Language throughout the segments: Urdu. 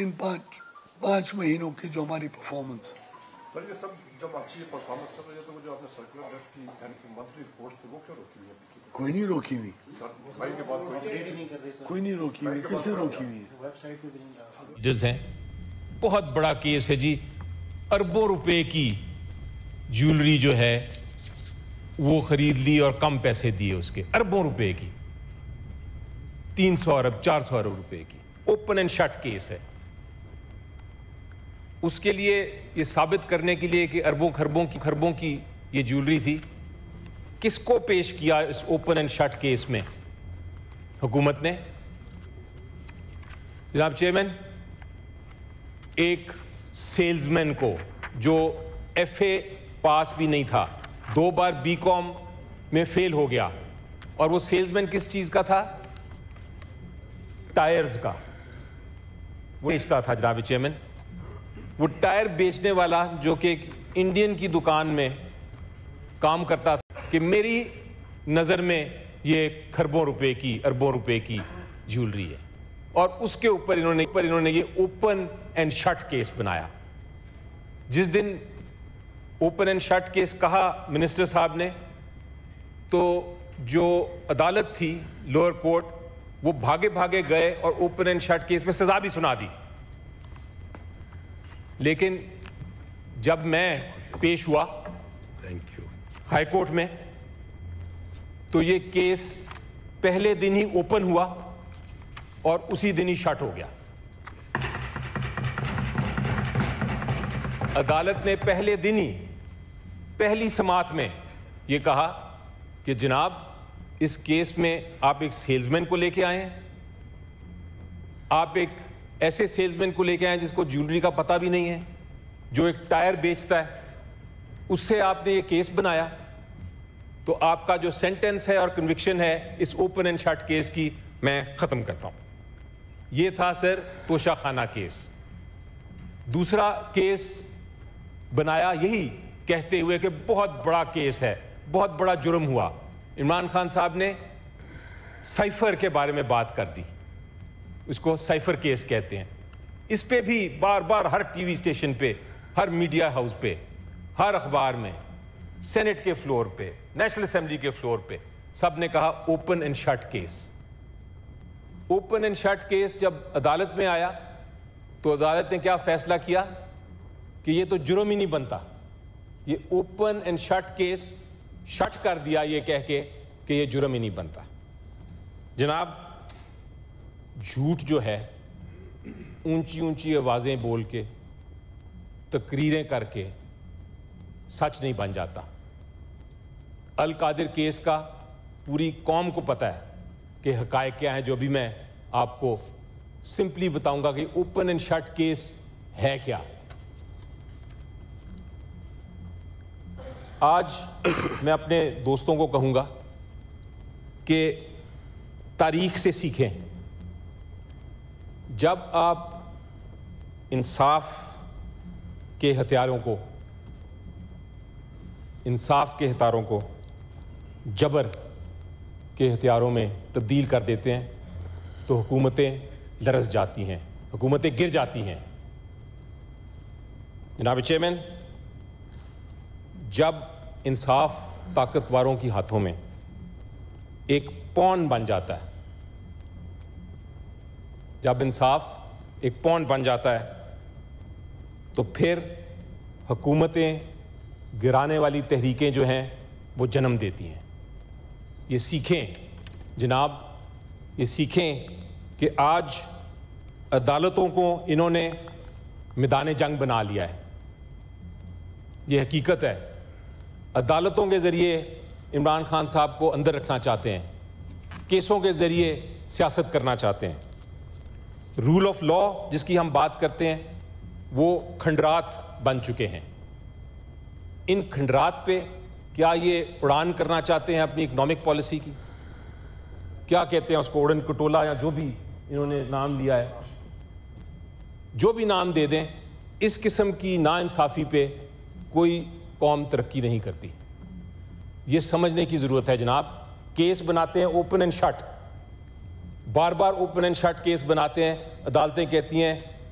ان پانچ مہینوں کی جو ہماری پرفارمنس ہے. سر یہ سب جب اچھی پرفارمنس کر رہی ہے تو وہ جو آپ نے سرکولر ڈیٹ کی منتھلی رپورٹس تھی وہ کیوں روکی ہوئی ہے؟ کوئی نہیں روکی ہوئی, کوئی نہیں روکی ہوئی. کس سے روکی ہوئی ہے؟ بہت بڑا کیس ہے جی. اربوں روپے کی جیولری جو ہے وہ خرید لی اور کم پیسے دیے اس کے. اربوں روپے کی, 300 ارب 400 ارب روپے کی. اوپن اینڈ شٹ کیس ہے. اس کے لیے یہ ثابت کرنے کے لیے کہ اربوں خربوں کی یہ جیولری تھی, کس کو پیش کیا اس اوپن اینڈ شٹ کیس میں؟ حکومت نے. جناب چیئرمین, ایک سیلز مین کو جو ایف اے پاس بھی نہیں تھا, 2 بار بی کام میں فیل ہو گیا, اور وہ سیلز مین کس چیز کا تھا؟ ٹائرز کا. وہ بیچتا تھا جناب چیئرمین. وہ ٹائر بیچنے والا جو کہ ایک انڈین کی دکان میں کام کرتا تھا کہ میری نظر میں یہ کھربوں روپے کی اربوں روپے کی جیولری ہے, اور اس کے اوپر انہوں نے یہ اوپن اینڈ شٹ کیس بنایا. جس دن اوپن اینڈ شٹ کیس کہا منسٹر صاحب نے, تو جو عدالت تھی لوئر کورٹ, وہ بھاگے گئے اور اوپن اینڈ شٹ کیس میں سزا بھی سنا دی. لیکن جب میں پیش ہوا ہائی کورٹ میں, تو یہ کیس پہلے دن ہی اوپن ہوا اور اسی دن ہی شٹ ہو گیا. عدالت نے پہلے دن ہی پہلی سماعت میں یہ کہا کہ جناب اس کیس میں آپ ایک سیلز مین کو لے کے آئے ہیں, آپ ایک ایسے سیلز مین کو لے کے آئے جس کو جیولری کا پتہ بھی نہیں ہے, جو ایک ٹائر بیچتا ہے, اس سے آپ نے یہ کیس بنایا, تو آپ کا جو سینٹنس ہے اور کنوکشن ہے اس اوپن اینڈ شٹ کیس کی میں ختم کرتا ہوں. یہ تھا سر توشہ خانہ کیس. دوسرا کیس بنایا یہی کہتے ہوئے کہ بہت بڑا کیس ہے, بہت بڑا جرم ہوا. عمران خان صاحب نے سائفر کے بارے میں بات کر دی, اس کو سائفر کیس کہتے ہیں. اس پہ بھی بار بار ہر ٹی وی اسٹیشن پہ, ہر میڈیا ہاؤس پہ, ہر اخبار میں, سینٹ کے فلور پہ, نیشنل اسمبلی کے فلور پہ سب نے کہا open and shut case. Open and shut case جب عدالت میں آیا تو عدالت نے کیا فیصلہ کیا کہ یہ تو جرم ہی نہیں بنتا. یہ open and shut case shut کر دیا یہ کہہ کے کہ یہ جرم ہی نہیں بنتا. جناب جھوٹ جو ہے اونچی آوازیں بول کے, تقریریں کر کے سچ نہیں بن جاتا. القادر کیس کا پوری قوم کو پتہ ہے کہ حقائق کیا ہیں, جو بھی میں آپ کو سمپلی بتاؤں گا کہ اوپن اینڈ شٹ کیس ہے کیا. آج میں اپنے دوستوں کو کہوں گا کہ تاریخ سے سیکھیں. جب آپ انصاف کے ہتھیاروں کو جبر کے ہتھیاروں میں تبدیل کر دیتے ہیں تو حکومتیں لرز جاتی ہیں, حکومتیں گر جاتی ہیں. جناب چیئرمین, جب انصاف طاقتوروں کی ہاتھوں میں ایک پون بن جاتا ہے, جب انصاف ایک پون بن جاتا ہے تو پھر حکومتیں گرانے والی تحریکیں جو ہیں وہ جنم دیتی ہیں. یہ سیکھیں جناب, یہ سیکھیں کہ آج عدالتوں کو انہوں نے میدان جنگ بنا لیا ہے. یہ حقیقت ہے. عدالتوں کے ذریعے عمران خان صاحب کو اندر رکھنا چاہتے ہیں, کیسوں کے ذریعے سیاست کرنا چاہتے ہیں. رول آف لا جس کی ہم بات کرتے ہیں وہ کھنڈرات بن چکے ہیں. ان کھنڈرات پہ کیا یہ اڑان کرنا چاہتے ہیں اپنی اکنامک پالیسی کی؟ کیا کہتے ہیں اس کو, اڑن کٹولا یا جو بھی انہوں نے نام لیا ہے, جو بھی نام دے دیں, اس قسم کی ناانصافی پہ کوئی قوم ترقی نہیں کرتی. یہ سمجھنے کی ضرورت ہے جناب. کیس بناتے ہیں اوپن اینڈ شٹ, بار بار اوپن اینڈ شٹ کیس بناتے ہیں, عدالتیں کہتی ہیں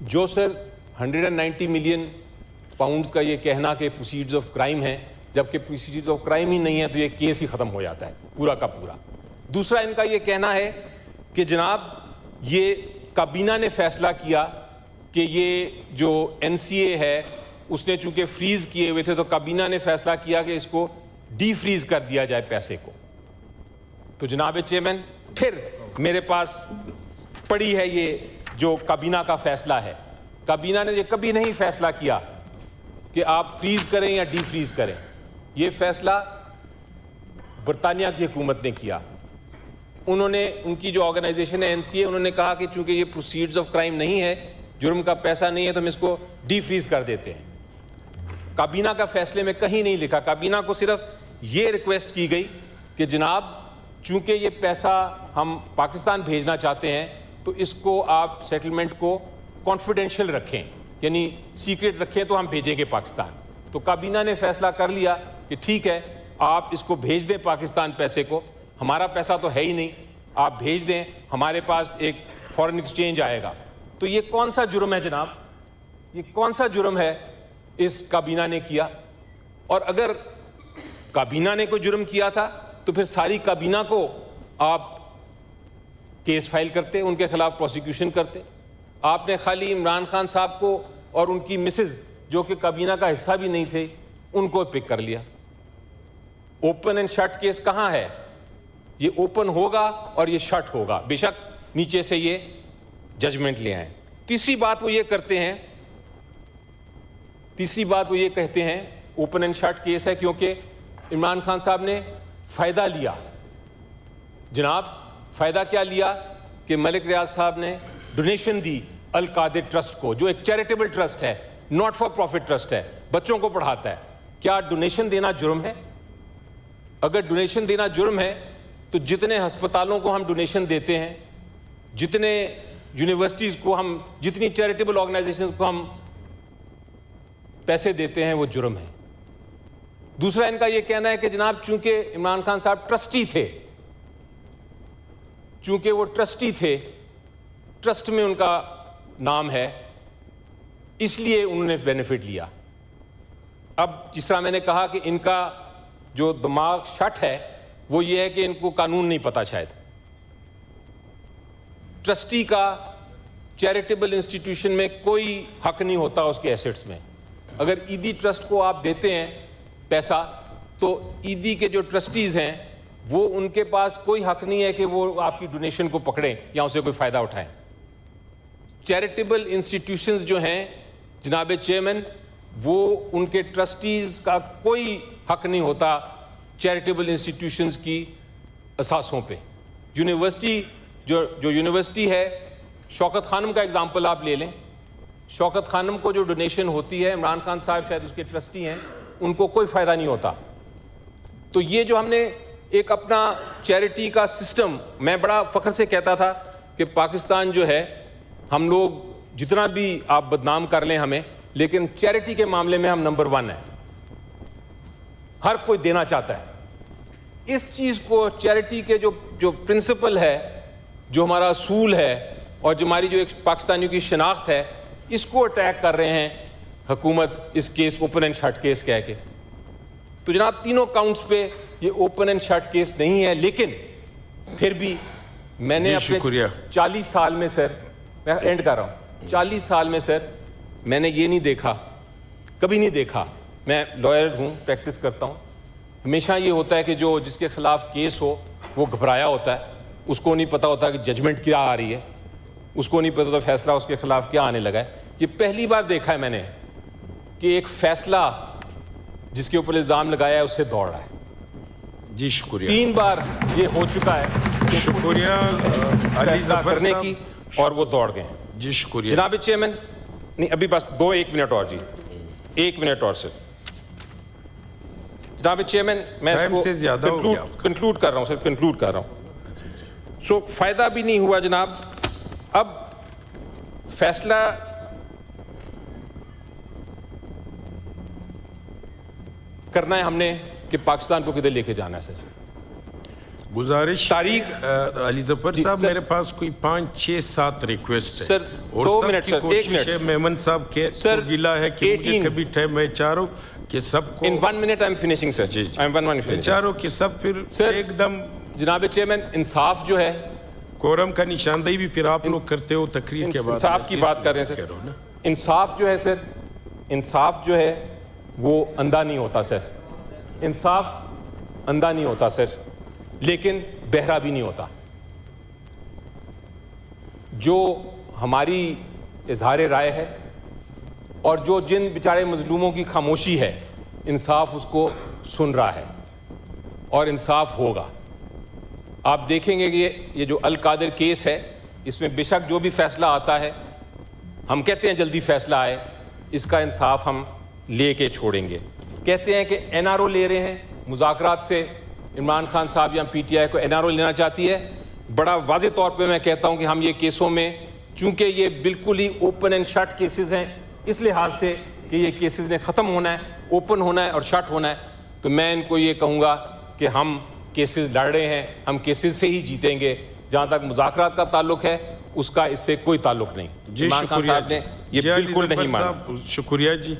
جو سر 190 ملین پاؤنڈز کا یہ کہنا کہ پروسیڈز آف کرائم ہیں، جبکہ پروسیڈز آف کرائم ہی نہیں ہے تو یہ کیس ہی ختم ہو جاتا ہے پورا کا پورا. دوسرا ان کا یہ کہنا ہے کہ جناب یہ کابینہ نے فیصلہ کیا کہ یہ جو این سی اے ہے اس نے چونکہ فریز کیے ہوئے تھے تو کابینہ نے فیصلہ کیا کہ اس کو ڈی فریز کر دیا جائے پیسے کو. تو جناب چیئرمین پھر میرے پاس پڑی ہے یہ جو کابینہ کا فیصلہ ہے. کابینہ نے یہ کبھی نہیں فیصلہ کیا کہ آپ فریز کریں یا ڈی فریز کریں. یہ فیصلہ برطانیہ کی حکومت نے کیا. انہوں نے ان کی جو آرگنائزیشن ہے این سی اے، انہوں نے کہا کہ چونکہ یہ پروسیڈز آف کرائم نہیں ہے، جرم کا پیسہ نہیں ہے، تو ہم اس کو ڈی فریز کر دیتے ہیں. کابینہ کا فیصلے میں کہیں نہیں لکھا. کابینہ کو صرف یہ ریکویسٹ کی گئی کہ جناب چونکہ یہ پیسہ ہم پاکستان بھیجنا چاہتے ہیں تو اس کو آپ سیٹلمنٹ کو کانفیڈینشیل رکھیں، یعنی سیکرٹ رکھیں تو ہم بھیجیں گے پاکستان. تو کابینہ نے فیصلہ کر لیا کہ ٹھیک ہے آپ اس کو بھیج دیں پاکستان پیسے کو، ہمارا پیسہ تو ہے ہی نہیں، آپ بھیج دیں، ہمارے پاس ایک فورن ایکسچینج آئے گا. تو یہ کون سا جرم ہے جناب؟ یہ کون سا جرم ہے اس کابینہ نے کیا؟ اور اگر کابینہ نے کوئی جرم کیا تھا تو پھر ساری کابینہ کو آپ کیس فائل کرتے، ان کے خلاف پروسیکیوشن کرتے. آپ نے خالی عمران خان صاحب کو اور ان کی مسز جو کہ کابینہ کا حصہ بھی نہیں تھے ان کو پک کر لیا. اوپن اینڈ شٹ کیس کہاں ہے؟ یہ اوپن ہوگا اور یہ شٹ ہوگا، بے شک نیچے سے یہ ججمنٹ لے آئیں. تیسری بات وہ یہ کہتے ہیں اوپن اینڈ شٹ کیس ہے کیونکہ عمران خان صاحب نے فائدہ لیا. جناب فائدہ کیا لیا کہ ملک ریاض صاحب نے ڈونیشن دی القادر ٹرسٹ کو، جو ایک چیریٹیبل ٹرسٹ ہے، ناٹ فار پروفٹ ٹرسٹ ہے، بچوں کو پڑھاتا ہے. کیا ڈونیشن دینا جرم ہے؟ اگر ڈونیشن دینا جرم ہے تو جتنے ہسپتالوں کو ہم ڈونیشن دیتے ہیں، جتنے یونیورسٹیز کو ہم، جتنی چیریٹیبل آرگنائزیشن کو ہم پیسے دیتے ہیں وہ جرم ہے. دوسرا ان کا یہ کہنا ہے کہ جناب چونکہ عمران خان صاحب ٹرسٹی تھے، ٹرسٹ میں ان کا نام ہے، اس لیے انہوں نے بینیفٹ لیا. اب جس طرح میں نے کہا کہ ان کا جو دماغ شٹ ہے وہ یہ ہے کہ ان کو قانون نہیں پتا. شاید ٹرسٹی کا چیریٹیبل انسٹیٹیوشن میں کوئی حق نہیں ہوتا اس کے ایسٹس میں. اگر ایدی ٹرسٹ کو آپ دیتے ہیں پیسہ تو ایدی کے جو ٹرسٹیز ہیں وہ ان کے پاس کوئی حق نہیں ہے کہ وہ آپ کی ڈونیشن کو پکڑیں یا اسے کوئی فائدہ اٹھائیں. چیریٹیبل انسٹیٹیوشنز جو ہیں جناب چیئرمین، وہ ان کے ٹرسٹیز کا کوئی حق نہیں ہوتا چیریٹیبل انسٹیٹیوشنز کی اساسوں پہ. یونیورسٹی جو یونیورسٹی ہے، شوکت خانم کا اگزامپل آپ لے لیں. شوکت خانم کو جو ڈونیشن ہوتی ہے، عمران خان صاحب شاید اس کے ٹرسٹی ہیں، ان کو کوئی فائدہ نہیں ہوتا. تو یہ جو ہم نے ایک اپنا چیریٹی کا سسٹم، میں بڑا فخر سے کہتا تھا کہ پاکستان جو ہے، ہم لوگ جتنا بھی آپ بدنام کر لیں ہمیں، لیکن چیریٹی کے معاملے میں ہم نمبر 1 ہیں. ہر کوئی دینا چاہتا ہے. اس چیز کو چیریٹی کے جو پرنسپل ہے، جو ہمارا اصول ہے اور جو ہماری جو ایک پاکستانیوں کی شناخت ہے، اس کو اٹیک کر رہے ہیں حکومت اس case open and shut case کہہ کے. تو جناب تینوں کاؤنٹس پہ یہ اوپن اینڈ شٹ کیس نہیں ہے، لیکن پھر بھی میں نے اپنے 40 سال میں سر، میں اینڈ کر رہا ہوں، 40 سال میں سر میں نے یہ نہیں دیکھا، کبھی نہیں دیکھا. میں لائر ہوں، پریکٹس کرتا ہوں. ہمیشہ یہ ہوتا ہے کہ جو جس کے خلاف کیس ہو وہ گھبرایا ہوتا ہے، اس کو نہیں پتا ہوتا کہ ججمنٹ کیا آ رہی ہے، اس کو نہیں پتا ہوتا فیصلہ اس کے خلاف کیا آنے لگا ہے. یہ پہلی بار دیکھا ہے میں نے کہ ایک فیصلہ جس کے اوپر الزام لگایا ہے اس سے دوڑ رہا ہے. جی شکریہ. 3 بار یہ ہو چکا ہے شکریہ فیصلہ کرنے کی اور وہ دوڑ گئے. جی شکریہ جناب چیئرمین. نہیں ابھی بس 1 منٹ اور جی، 1 منٹ اور سر. جناب چیئرمین میں کنکلوڈ کر رہا ہوں سر، کنکلوڈ کر رہا ہوں. سو فائدہ بھی نہیں ہوا جناب. اب فیصلہ کرنا ہے ہم نے کہ پاکستان کو کدھر لے کے جانا ہے سر. گزارش تاریخ علی ظفر صاحب میرے پاس کوئی 5 6 7 ریکویسٹ ہے سر اور 2 سب منٹ کی سر 1 کوشش منٹ ہے میمن صاحب کے گلا ہے کہ مجھے کبھی ٹائم میں چاہ رہا ہوں کہ سب کو ان 1 minute I am finishing sir I am 1 minute میں چاہ رہا ہوں کہ سب پھر ایک دم جناب چیئرمین انصاف جو ہے کورم کا نشاندہی بھی پھر آپ لوگ کرتے ہو تقریر کے بعد انصاف کی بات کر رہے ہیں سر انصاف جو ہے سر انصاف جو ہے وہ اندھا نہیں ہوتا سر انصاف اندھا نہیں ہوتا سر لیکن بہرا بھی نہیں ہوتا جو ہماری اظہار رائے ہے اور جو جن بیچارے مظلوموں کی خاموشی ہے انصاف اس کو سن رہا ہے اور انصاف ہوگا آپ دیکھیں گے کہ یہ جو القادر کیس ہے اس میں بے شک جو بھی فیصلہ آتا ہے ہم کہتے ہیں جلدی فیصلہ آئے اس کا انصاف ہم لے کے چھوڑیں گے کہتے ہیں کہ این آر او لے رہے ہیں مذاکرات سے عمران خان صاحب یا پی ٹی آئی کو این آر او لینا چاہتی ہے بڑا واضح طور پہ میں کہتا ہوں کہ ہم یہ کیسوں میں چونکہ یہ بالکل ہی اوپن اینڈ شٹ کیسز ہیں اس لحاظ سے کہ یہ کیسز نے ختم ہونا ہے اوپن ہونا ہے اور شٹ ہونا ہے تو میں ان کو یہ کہوں گا کہ ہم کیسز لڑ رہے ہیں ہم کیسز سے ہی جیتیں گے جہاں تک مذاکرات کا تعلق ہے اس کا اس سے کوئی تعلق نہیں عمران خان صاحب نے یہ بالکل نہیں مانا شکریہ جی